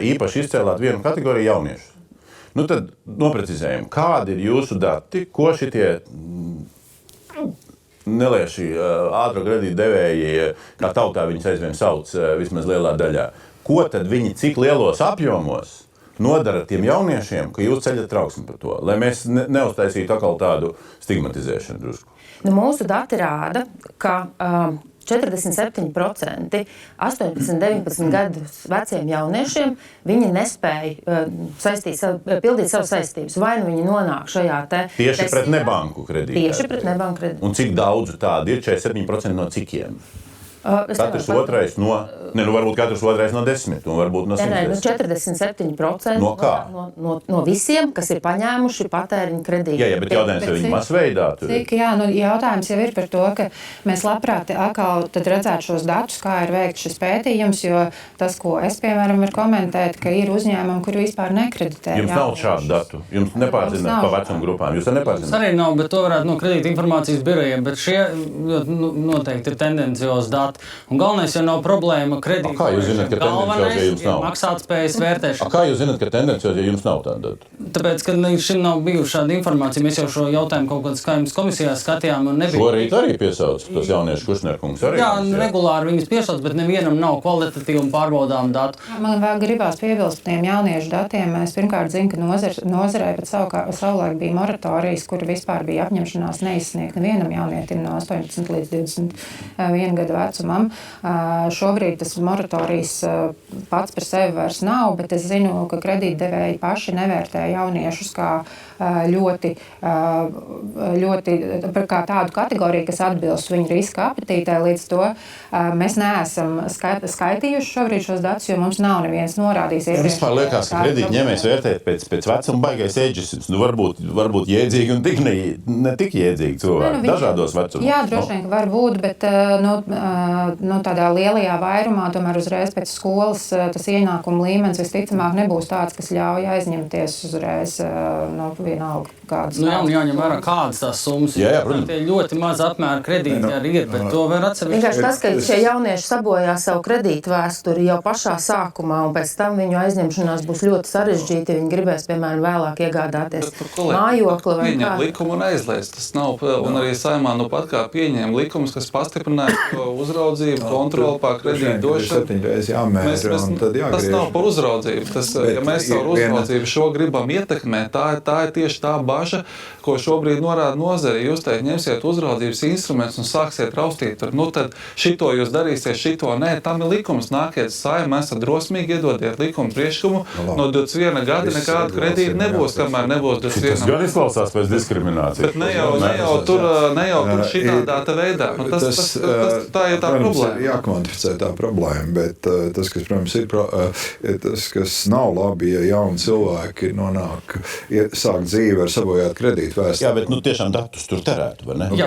īpaši izcēlāt vienu kategoriju jauniešus. Nu tad noprecizējam, kādi ir jūsu dati, ko šitie nelieši ātro kredītu devēji, kā tautā viņus aizvien sauc, vismaz lielā daļā. Ko tad viņi cik lielos apjomos nodara tiem jauniešiem, ka jūs ceļat trauksmi par to, lai mēs neuztaisītu atkal tādu stigmatizēšanu drusku? Nu, mūsu dati rāda, ka 47% 18-19 gadus veciem jauniešiem viņi nespēja pildīt savas saistības. Vai nu viņi nonāk šajā tieši pret nebanku kredītu. Tieši pret nebanku kredītu. Un cik daudzu tādu ir? 47% no cikiem? Katrs otrais varbūt katrs otrais no 10, un varbūt no 110. 47% no kā? No visiem, kas ir paņēmuši patēriņu kredītu. Jā, bet jautājums, vai viņi masveidā tur? Jautājums jau ir par to, ka mēs labprāt atkal tad redzētu šos datus, kā ir veikts šis pētījums, jo tas, ko es, piemēram, varu komentēt, ka ir uzņēmumi, kuri vispār nekreditē. Jums nav šādu datu? Jums nepārzināt pa vecuma grupām? Jūs nepārzināt? Arī nav, bet to varētu no kredīta informācijas birojiem, bet šie noteikti ir tendenciozi dati. Un galvenais jau nav problēma kredīta. Kā jūs zināt, ka tendenciozi, ja jums nav? Maksātspējas vērtēšana. Kā jūs zināt, ka tendenciozi, ja jums nav tāda data? Tāpēc, ka šim nav bijuši šāda informācija. Mēs jau šo jautājumu kaut kādā skaidrs komisijā skatījām un nebija. Šorīt arī piesauc tos jauniešu Kušnerkungs arī? Jā, regulāri viņas piesauc, bet nevienam nav kvalitatīvi un pārbaudām datu. Man vēl gribās piebilst tiem jauniešu datiem. Es pirmkārt zinu, ka nozarē pat savulaik bija moratorijas, kur vispār bija apņemšanās neizsniegt nevienam jaunietim no 18 līdz 21 gadu vecumam. Šobrīd tas moratorijas pats par sevi vairs nav, bet es zinu, ka kredītdevēji paši nevērtē jauniešus kā ļoti kā tādu kategoriju, kas atbilst viņu riska apetītē. Līdz to mēs neesam skaitījuši šobrīd šos datus, jo mums nav neviens norādījis. Vispār liekas, ka kredītņēmējs vērtēt pēc vecuma baigais eģisms. Nu, varbūt jēdzīgi un ne tik jēdzīgi cilvēki dažādos vecumos. Jā, droši vien, ka var būt, bet tādā lielajā vairumā tomēr uzreiz pēc skolas tas ienākuma līmenis visticamāk nebūs tāds, kas ļauj aizņemties uzreiz vienalga kādas. Jāņem vērā kādas tās summas. Jā, protams. Tie ļoti maz apmēra kredīti arī ir, bet to var atsevišķi. Vienkārši tas, ka šie jaunieši sabojā savu kredītu vēsturi jau pašā sākumā, un pēc tam viņu aizņemšanās būs ļoti sarežģīti, viņi gribēs, piemēram, vēlāk iegādāties mājokli vai kā. Likumu un aizliedz. Tas nav, un arī Saeimā pat kā pieņēma likumus, kas pastiprināja uzraudzību, kontroli pār kredītu došanu. Tas nav par uzraudzību. Ja mēs caur uzraudzību šo gribam ietekmēt, tā ir tieši tā baža, ko šobrīd norāda nozare. Jūs teikt, ņemsiet uzraudzības instrumentus un sāksiet raustīt. Tad šito jūs darīsiet, šito nē. Tam ir likums. Nākiet Saeimā, esat drosmīgi, iedodiet likumu priekšlikumu. No 21 gada nekādu kredītu nebūs, kamēr nebūs 21. Tas gan izklausās pēc diskriminācijas. Bet ne jau tur šitādā veidā. Tā ir tā problēma. Jākvantificē tā problēma, bet tas, kas, protams, ir tas, kas nav labi, ja jauni cilvēki sāk dzīvi ar sabojātu kredītu vēsturi. Jā, bet tiešām datus tur terētu, vai ne? Jā.